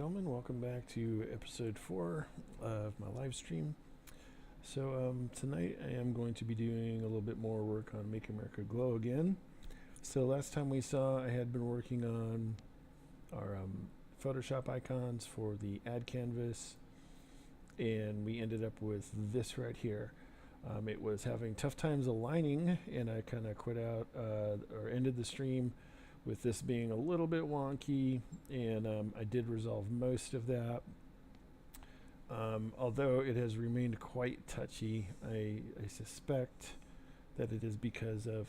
gentlemen, welcome back to episode 4 of my live stream. So tonight I am going to be doing a little bit more work on Make America Glow again. So last time we saw I had been working on our Photoshop icons for the ad canvas, and we ended up with this right here. It was having tough times aligning, and I kind of quit out or ended the stream with this being a little bit wonky, and I did resolve most of that. Although it has remained quite touchy, I suspect that it is because of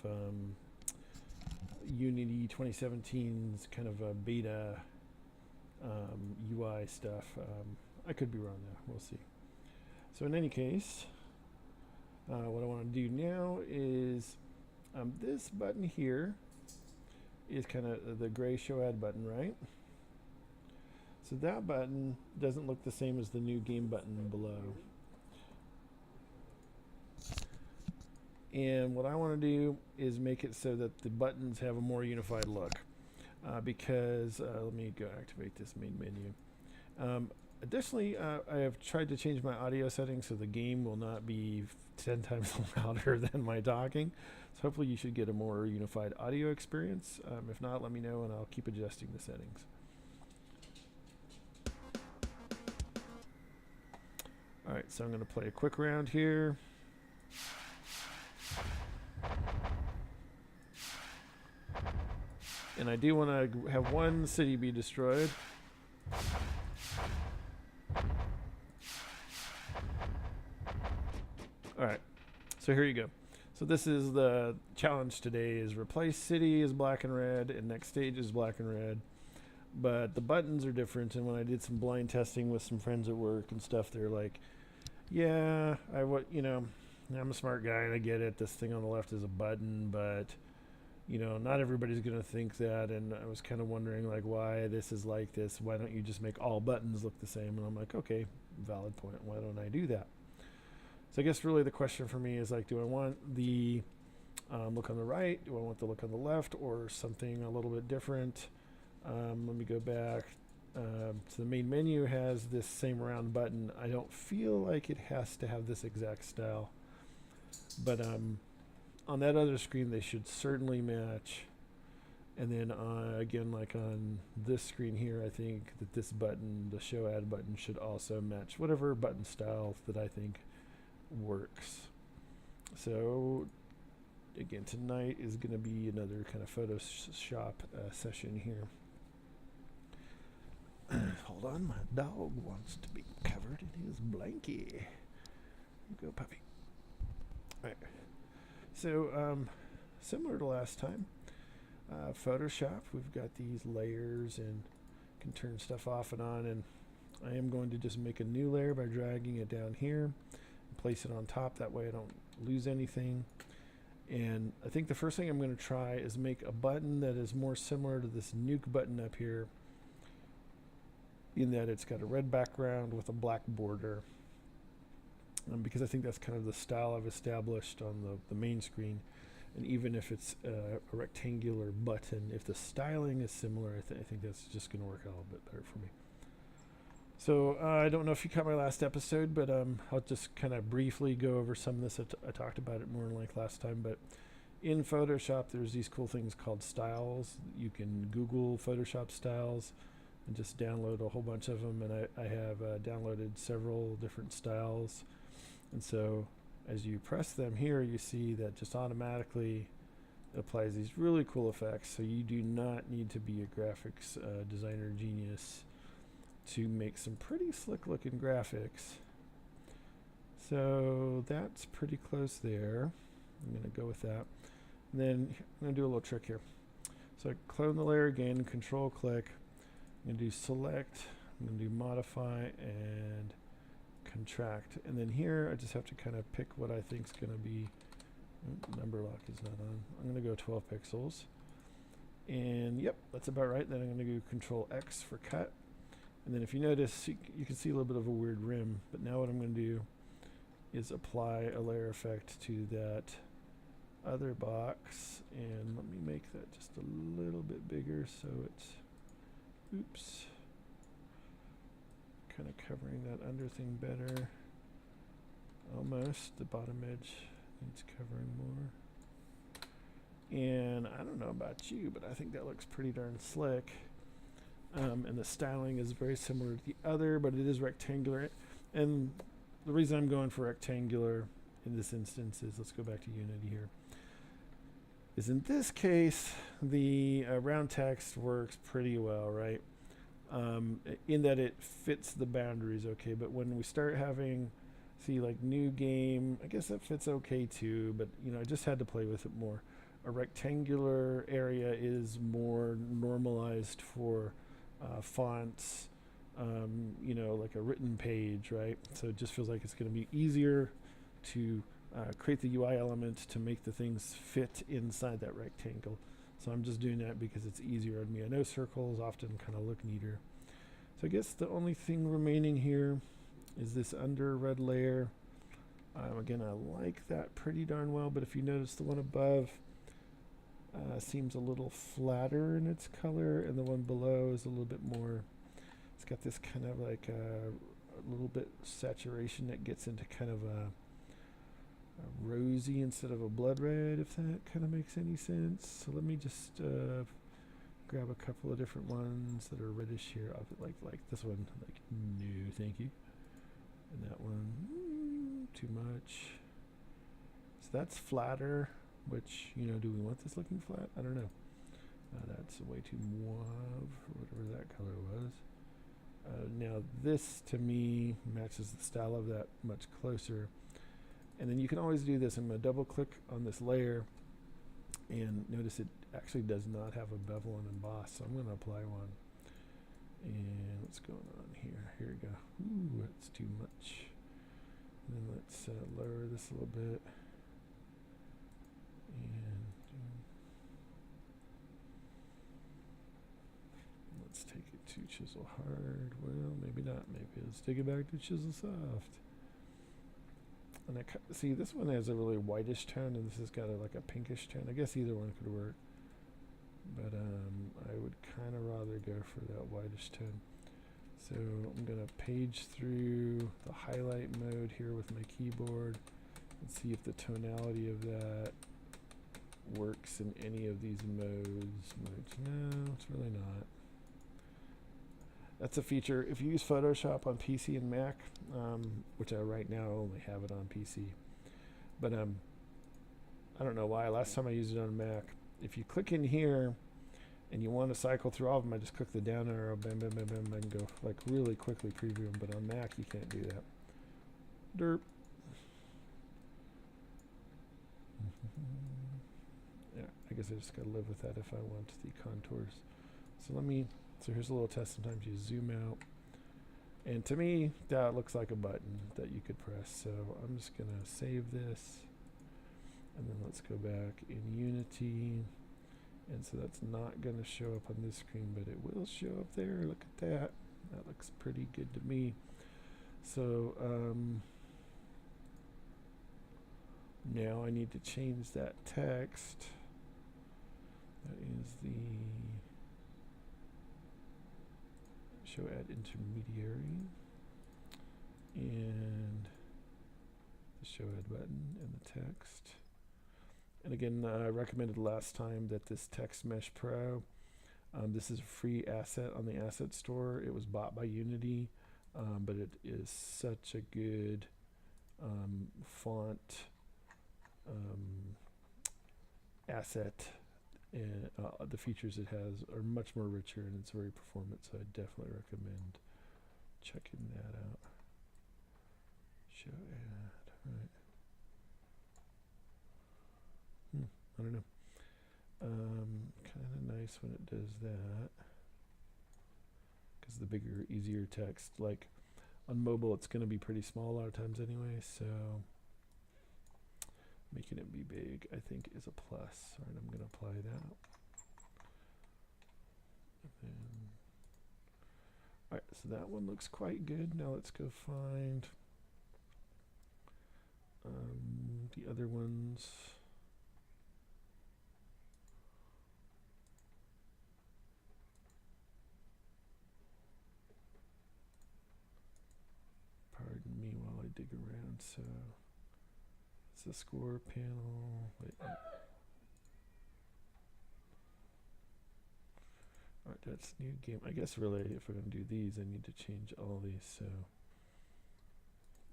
Unity 2017's kind of a beta UI stuff. I could be wrong though, we'll see. So in any case, what I want to do now is this button here is kind of the gray show ad button, right? So that button doesn't look the same as the new game button below. And what I want to do is make it so that the buttons have a more unified look. Because, let me go activate this main menu. Additionally, I have tried to change my audio settings so the game will not be 10 times louder than my talking. So hopefully you should get a more unified audio experience. If not, let me know and I'll keep adjusting the settings. Alright, so I'm going to play a quick round here. And I do want to have one city be destroyed. Alright, so here you go. So this is the challenge today, is replace city as black and red and next stage is black and red. But the buttons are different, and when I did some blind testing with some friends at work and stuff, they're like, yeah, I'm a smart guy and I get it, this thing on the left is a button, but not everybody's going to think that. And I was kind of wondering like why this is like this. Why don't you just make all buttons look the same? And I'm like, okay, valid point. Why don't I do that? So I guess really the question for me is like, do I want the look on the right? Do I want the look on the left, or something a little bit different? Let me go back. So the main menu has this same round button. I don't feel like it has to have this exact style. But on that other screen, they should certainly match. And then again, like on this screen here, I think that this button, the show ad button, should also match whatever button style that I think works. So again, tonight is going to be another kind of Photoshop session here. Hold on, my dog wants to be covered in his blankie. Go puppy. Alright, so similar to last time, Photoshop, we've got these layers and can turn stuff off and on, and I am going to just make a new layer by dragging it down here. Place it on top, that way I don't lose anything. And I think the first thing I'm going to try is make a button that is more similar to this nuke button up here, in that it's got a red background with a black border, because I think that's kind of the style I've established on the main screen. And even if it's a rectangular button, if the styling is similar, I think that's just going to work out a little bit better for me. So I don't know if you caught my last episode, but I'll just kind of briefly go over some of this. I talked about it more in length last time, but in Photoshop there's these cool things called styles. You can Google Photoshop styles and just download a whole bunch of them, and I have downloaded several different styles. And so as you press them here, you see that just automatically applies these really cool effects. So you do not need to be a graphics designer genius to make some pretty slick looking graphics. So that's pretty close there. I'm going to go with that. And then I'm going to do a little trick here. So I clone the layer again, control click. I'm going to do select, I'm going to do modify and contract. And then here I just have to kind of pick what I think is going to be, number lock is not on. I'm going to go 12 pixels. And yep, that's about right. Then I'm going to do control X for cut. And then if you notice, you can see a little bit of a weird rim, but now what I'm going to do is apply a layer effect to that other box, and let me make that just a little bit bigger so it's, oops, kind of covering that under thing better. Almost. The bottom edge needs covering more. And I don't know about you, but I think that looks pretty darn slick. And the styling is very similar to the other, but it is rectangular. And the reason I'm going for rectangular in this instance is, let's go back to Unity here, is in this case, the round text works pretty well, right? In that it fits the boundaries okay, but when we start having, see, like new game, I guess that fits okay too, but you know, I just had to play with it more. A rectangular area is more normalized for fonts, you know, like a written page, right? So it just feels like it's going to be easier to create the UI element to make the things fit inside that rectangle. So I'm just doing that because it's easier on me. I know circles often kind of look neater. So I guess the only thing remaining here is this under red layer. Again, I like that pretty darn well, but if you notice the one above seems a little flatter in its color, and the one below is a little bit more, it's got this kind of like a little bit saturation that gets into kind of a rosy instead of a blood red, if that kind of makes any sense. So let me just grab a couple of different ones that are reddish here. Like this one, like, no thank you. And that one, too much. So that's flatter, which, you know, do we want this looking flat? I don't know. That's way too mauve, or whatever that color was. Now this, to me, matches the style of that much closer. And then you can always do this. I'm going to double click on this layer, and notice it actually does not have a bevel and emboss, so I'm going to apply one. And what's going on here? Here we go. Ooh, that's too much. And then let's lower this a little bit. And let's take it to chisel hard. Well, maybe not. Maybe let's take it back to chisel soft. And see, this one has a really whitish tone, and this has got like a pinkish tone. I guess either one could work, but I would kind of rather go for that whitish tone. So I'm going to page through the highlight mode here with my keyboard and see if the tonality of that works in any of these modes. No, it's really not. That's a feature. If you use Photoshop on PC and Mac, which I right now only have it on PC, but I don't know why. Last time I used it on Mac, if you click in here and you want to cycle through all of them, I just click the down arrow, bam, bam, bam, bam, and go like really quickly preview them. But on Mac, you can't do that. Derp. Yeah, I guess I just gotta live with that if I want the contours. So here's a little test. Sometimes you zoom out, and to me that looks like a button that you could press. So I'm just gonna save this, and then let's go back in Unity, and so that's not gonna show up on this screen, but it will show up there. Look at that. That looks pretty good to me. So now I need to change that text. That is the show add intermediary, and the show add button, and the text. And again, I recommended last time that this Text Mesh Pro, this is a free asset on the asset store. It was bought by Unity, but it is such a good font asset. And the features it has are much more richer, and it's very performant, so I definitely recommend checking that out. Show add, right. I don't know. Kind of nice when it does that, because the bigger, easier text, like on mobile, it's going to be pretty small a lot of times anyway, so making it be big, I think, is a plus. All right, I'm going to apply that. And then, all right, so that one looks quite good. Now let's go find the other ones. dig around. So it's the score panel. Wait. Alright, that's new game. I guess really if we're going to do these, I need to change all these. So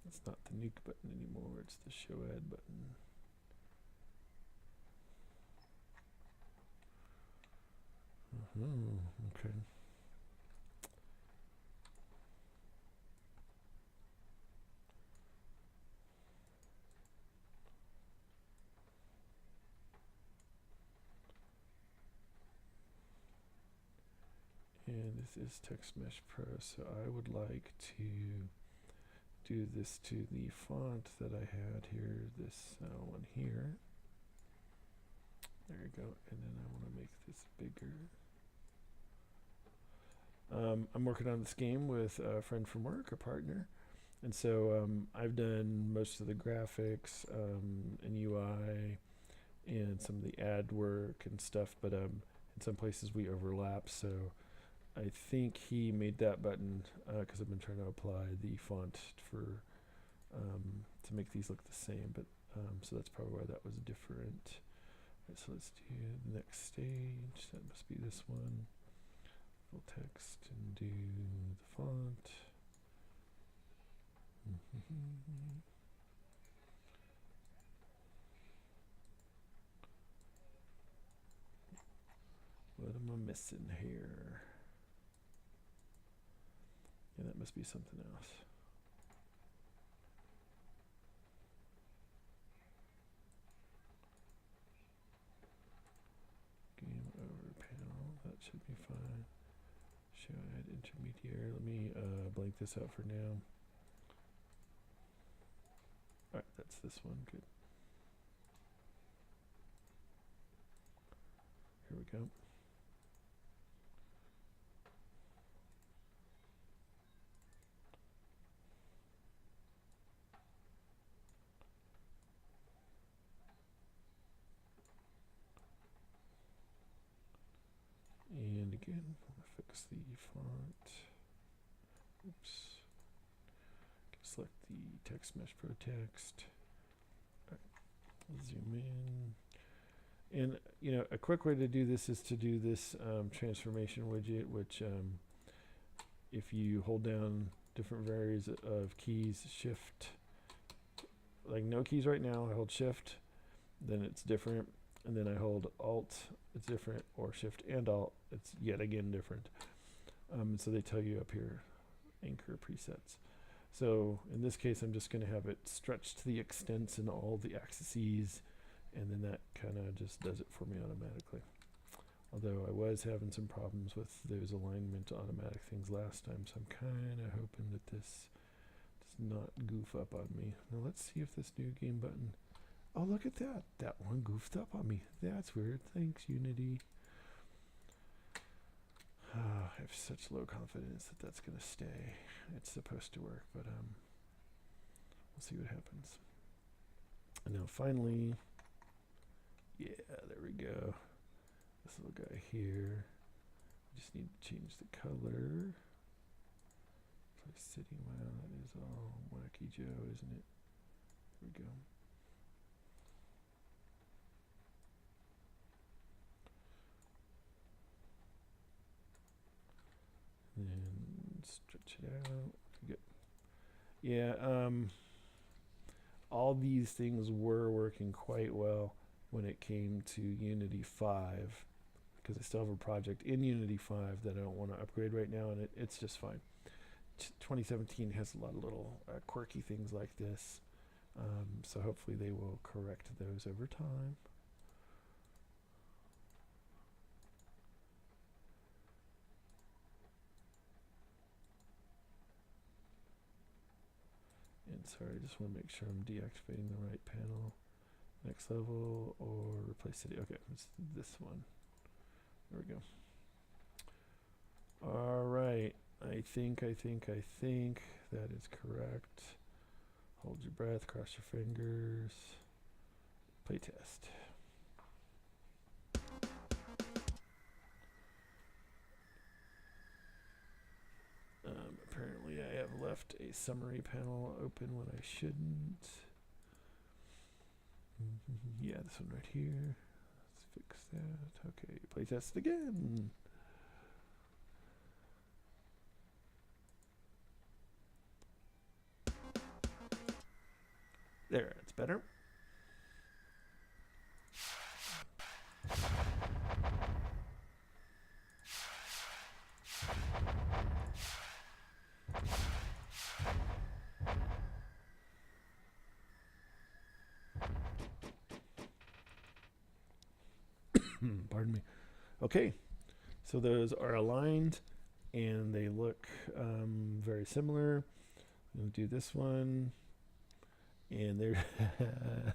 it's not the nuke button anymore, it's the show ad button. Okay. And this is Text Mesh Pro, so I would like to do this to the font that I had here, this one here. There you go, and then I want to make this bigger. I'm working on this game with a friend from work, a partner, and so I've done most of the graphics and UI and some of the ad work and stuff, but in some places we overlap, so I think he made that button because I've been trying to apply the font for to make these look the same, but so that's probably why that was different. Right, so let's do the next stage. That must be this one. Full text and do the font. What am I missing here? Yeah, that must be something else. Game over panel, that should be fine. Show ad intermediary. Let me blank this out for now. Alright, that's this one, good. Here we go. And again, I'm gonna fix the font. Oops. Select the Text Mesh Pro text. All right. Zoom in. And you know, a quick way to do this is to do this transformation widget, which if you hold down different varies of keys, shift, like no keys right now, I hold shift, then it's different, and then I hold alt, it's different, or shift and alt, it's yet again different. So they tell you up here, anchor presets. So in this case, I'm just going to have it stretch to the extents in all the axes, and then that kind of just does it for me automatically. Although I was having some problems with those alignment automatic things last time, so I'm kind of hoping that this does not goof up on me. Now let's see if this new game button, oh look at that, that one goofed up on me. That's weird. Thanks, Unity. I have such low confidence that that's going to stay. It's supposed to work, but we'll see what happens. And now finally, yeah, there we go. This little guy here. Just need to change the color. Place city, wow, that is all wacky Joe, isn't it? There we go. And stretch it out. Good. Yeah, all these things were working quite well when it came to Unity 5, because I still have a project in Unity 5 that I don't want to upgrade right now, and it's just fine. 2017 has a lot of little quirky things like this, so hopefully they will correct those over time. And sorry, I just want to make sure I'm deactivating the right panel. Next level or replace city. Okay, it's this one. There we go. All right. I think that is correct. Hold your breath, cross your fingers. Play test. Apparently I have left a summary panel open when I shouldn't. Yeah, this one right here. Let's fix that. Okay, playtest again. There, it's better. Pardon me. Okay, so those are aligned and they look very similar. I'm going to do this one. And there,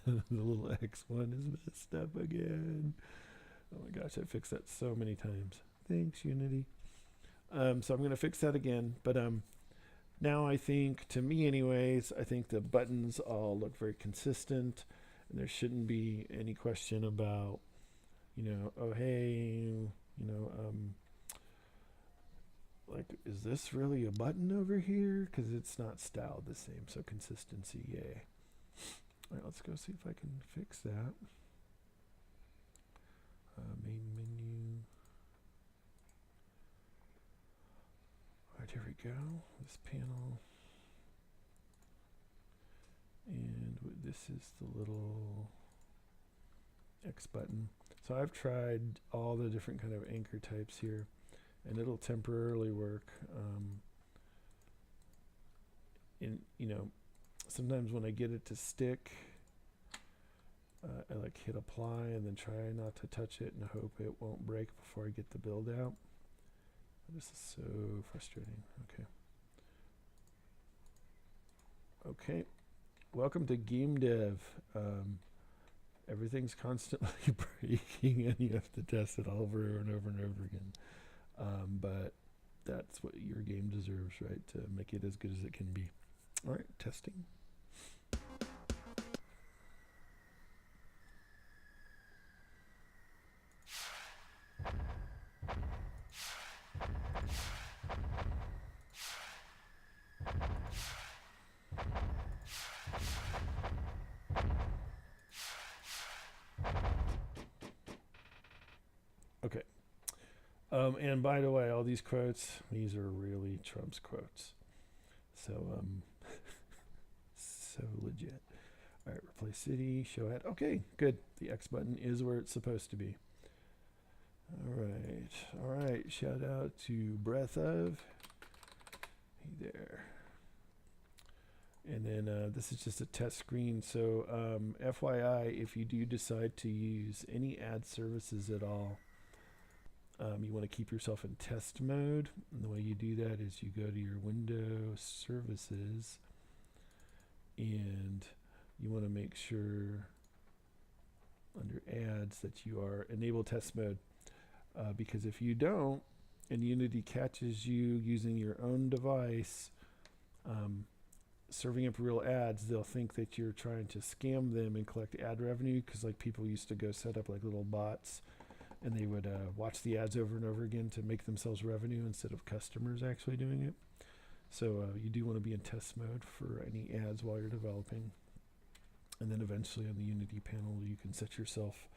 the little X one is messed up again. Oh my gosh, I fixed that so many times. Thanks, Unity. So I'm going to fix that again. But now I think, to me anyways, I think the buttons all look very consistent. And there shouldn't be any question about, oh, hey, like, is this really a button over here? Because it's not styled the same. So consistency, yay. All right, let's go see if I can fix that. Main menu. All right, here we go. This panel. And this is the little X button. So I've tried all the different kind of anchor types here, and it'll temporarily work. Sometimes when I get it to stick, I like hit apply and then try not to touch it and hope it won't break before I get the build out. This is so frustrating. Okay. Welcome to game dev. Everything's constantly breaking and you have to test it over and over and over again. But that's what your game deserves, right? To make it as good as it can be. All right, testing. Okay. And by the way, all these quotes, these are really Trump's quotes. So, so legit. All right, replace city, show ad. Okay, good. The X button is where it's supposed to be. All right. Shout out to Breath of. Hey there. And then this is just a test screen. So FYI, if you do decide to use any ad services at all, you want to keep yourself in test mode. And the way you do that is you go to your Windows Services and you want to make sure under ads that you are enable test mode. Because if you don't, and Unity catches you using your own device, serving up real ads, they'll think that you're trying to scam them and collect ad revenue, because like people used to go set up like little bots and they would watch the ads over and over again to make themselves revenue instead of customers actually doing it. So you do want to be in test mode for any ads while you're developing. And then eventually on the Unity panel, you can set yourself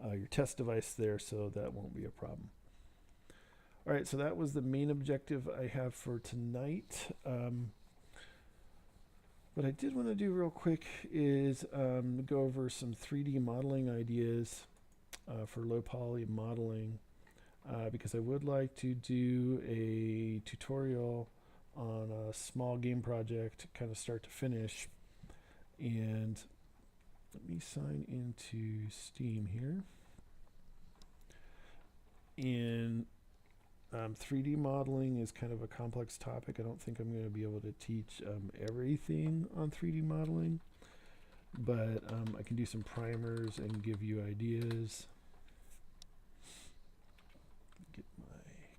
your test device there, so that won't be a problem. All right, so that was the main objective I have for tonight. What I did want to do real quick is go over some 3D modeling ideas for low poly modeling, because I would like to do a tutorial on a small game project, kind of start to finish. And let me sign into Steam here. And 3D modeling is kind of a complex topic. I don't think I'm going to be able to teach everything on 3D modeling, but I can do some primers and give you ideas. Get my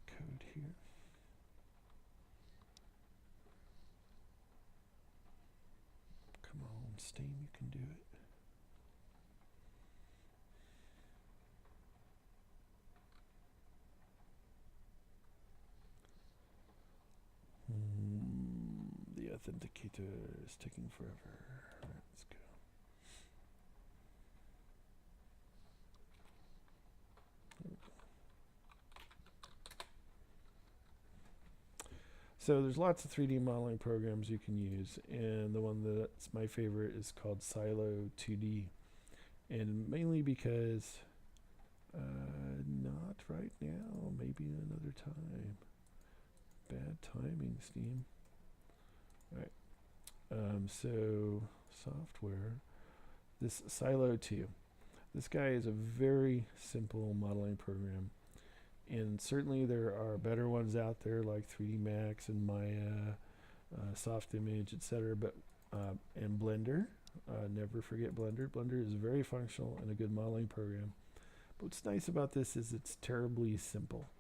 code here. Come on, Steam, you can do it. The authenticator is taking forever. Let's go. So there's lots of 3D modeling programs you can use, and the one that's my favorite is called Silo 2D, and mainly because not right now, maybe another time. Bad timing, Steam. All right. So software. This Silo 2. This guy is a very simple modeling program. And certainly there are better ones out there like 3D Max and Maya, Soft Image, etc. But and Blender. Never forget Blender. Blender is very functional and a good modeling program. But what's nice about this is it's terribly simple.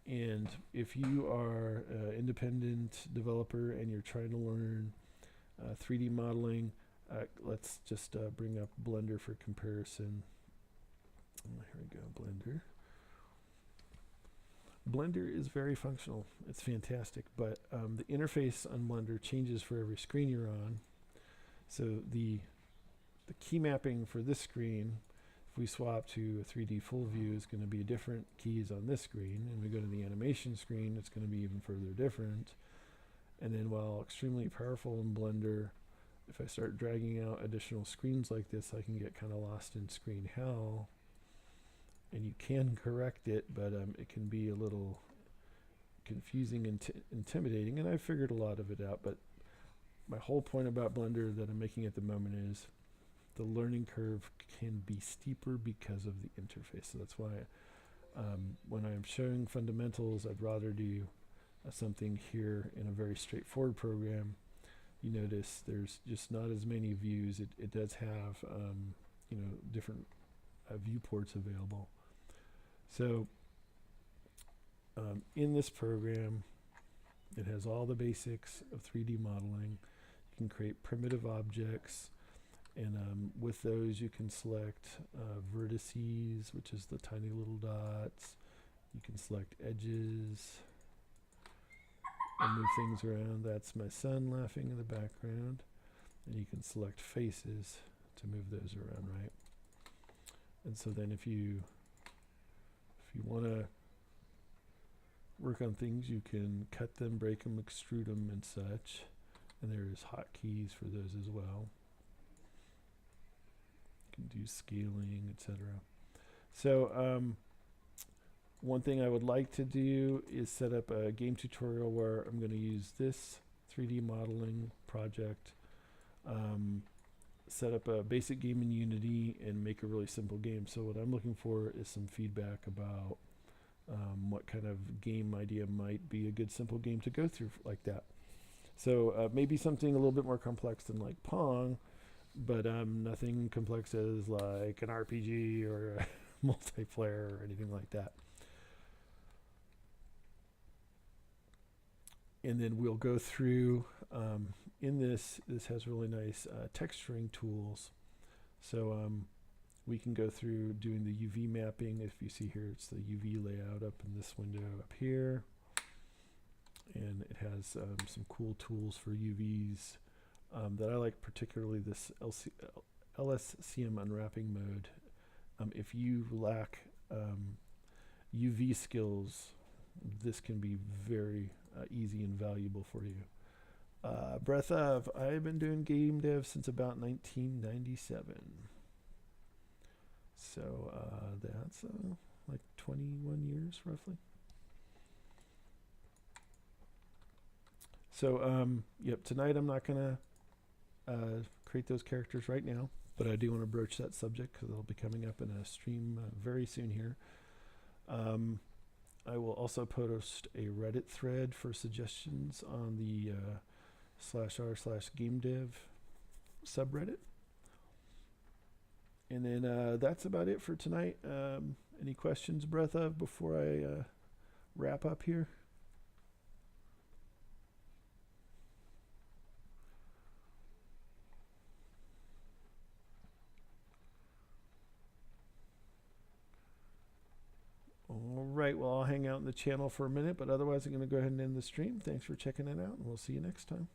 And if you are an independent developer and you're trying to learn 3D modeling, let's just bring up Blender for comparison. Here we go, Blender. Blender is very functional. It's fantastic, but the interface on Blender changes for every screen you're on. So the key mapping for this screen, if we swap to a 3D full view, is going to be different keys on this screen, and we go to the animation screen, it's going to be even further different. And then while extremely powerful in Blender, if I start dragging out additional screens like this, I can get kind of lost in screen hell. And you can correct it, but it can be a little confusing and intimidating, and I figured a lot of it out. But my whole point about Blender that I'm making at the moment is the learning curve can be steeper because of the interface. So that's why when I'm showing fundamentals, I'd rather do something here in a very straightforward program. You notice there's just not as many views. It does have different viewports available. So in this program, it has all the basics of 3D modeling. You can create primitive objects, and with those you can select vertices, which is the tiny little dots. You can select edges and move things around. That's my son laughing in the background. And you can select faces to move those around, right? And so then if you want to work on things, you can cut them, break them, extrude them, and such. And there's hotkeys for those as well. You can do scaling, etc. So one thing I would like to do is set up a game tutorial where I'm going to use this 3D modeling project, set up a basic game in Unity, and make a really simple game. So what I'm looking for is some feedback about what kind of game idea might be a good simple game to go through like that. So maybe something a little bit more complex than like Pong, but nothing complex as like an RPG or a multiplayer or anything like that. And then we'll go through, in this has really nice texturing tools. So we can go through doing the UV mapping. If you see here, it's the UV layout up in this window up here. And it has some cool tools for UVs that I like, particularly this LSCM unwrapping mode. If you lack UV skills, this can be very easy and valuable for you. Breath of, I've been doing game dev since about 1997. So that's like 21 years roughly. So yep, tonight I'm not going to create those characters right now, but I do want to broach that subject because it'll be coming up in a stream very soon here. I will also post a Reddit thread for suggestions on the /r/gamedev subreddit. And then that's about it for tonight. Any questions, Breath of, before I wrap up here? All right, well, I'll hang out in the channel for a minute, but otherwise I'm going to go ahead and end the stream. Thanks for checking it out, and we'll see you next time.